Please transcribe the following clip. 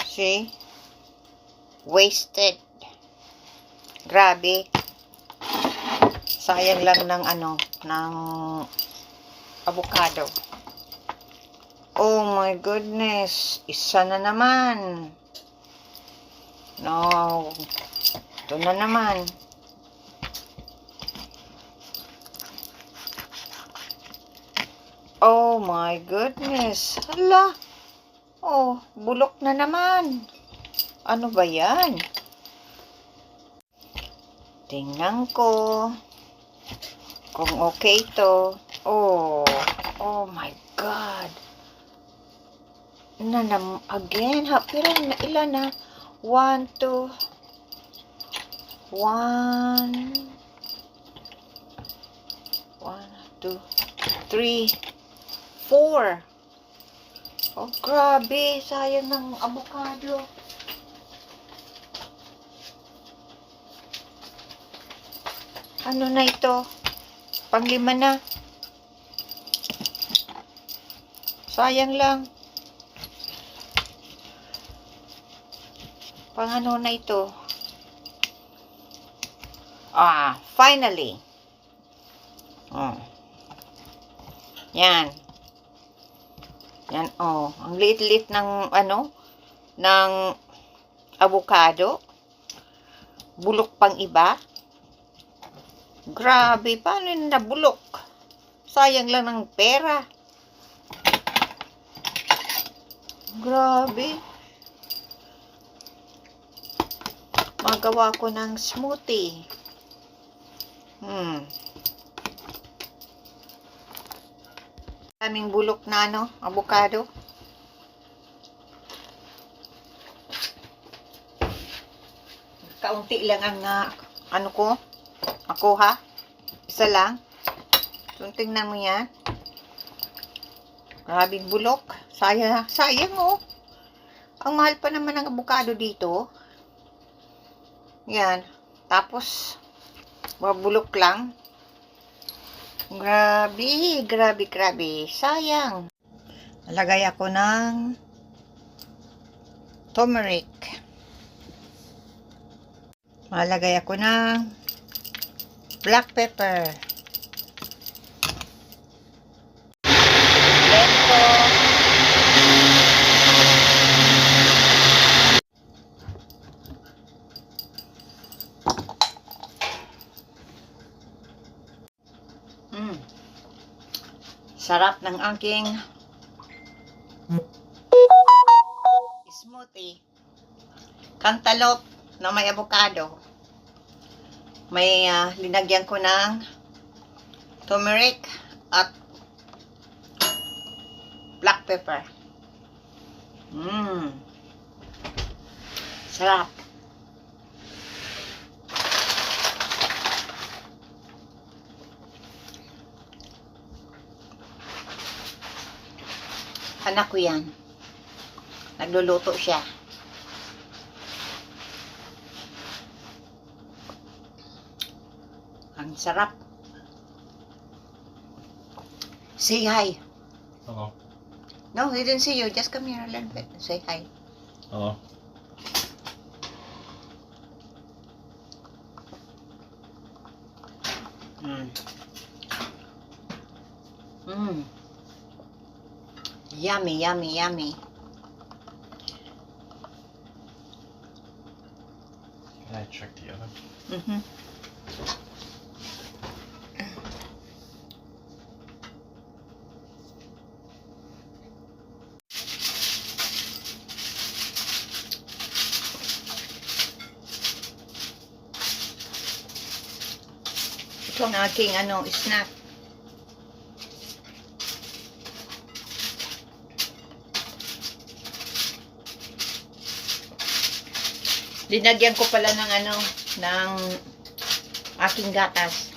See? Wasted. Grabe. Sayang lang ng ng avocado. Oh my goodness. Isa na naman. No. Ito na naman. Oh my goodness. Hala. Oh, bulok na naman. Ano ba yan? Tingnan ko kung okay to. Oh my God. Again. Pero ilan na? 1, 2, 1, 2, 3, 4. Oh, grabe. Sayang ng avocado. Ano na ito? Panglima na. Sayang lang. Pangano na ito? Finally. Yan. Yan, ang liit-liit ng ng avocado. Bulok pang iba. Grabe, paano yun nabulok? Sayang lang ng pera. Grabe. Magawa ko ng smoothie. Daming bulok na avocado. Kaunti lang ang ko. Makuha. Isa lang. So, tingnan mo yan. Grabing bulok. Sayang oh. Ang mahal pa naman ng avocado dito. Yan. Tapos, mabulok lang. Grabe. Sayang. Nalagay ako ng turmeric. Malagay ako ng black pepper. Blend ko. Sarap ng aking smoothie. Cantaloupe na may avocado. May linagyan ko ng turmeric at black pepper. Sarap. Anak ko yan. Nagluluto siya. Ang sarap. Say hi. Hello. No, he didn't see you. Just come here a little bit. Say hi. Hello. Yummy. Can I check the oven? Ito ang aking snack. Linagyan ko pala ng ng aking gatas.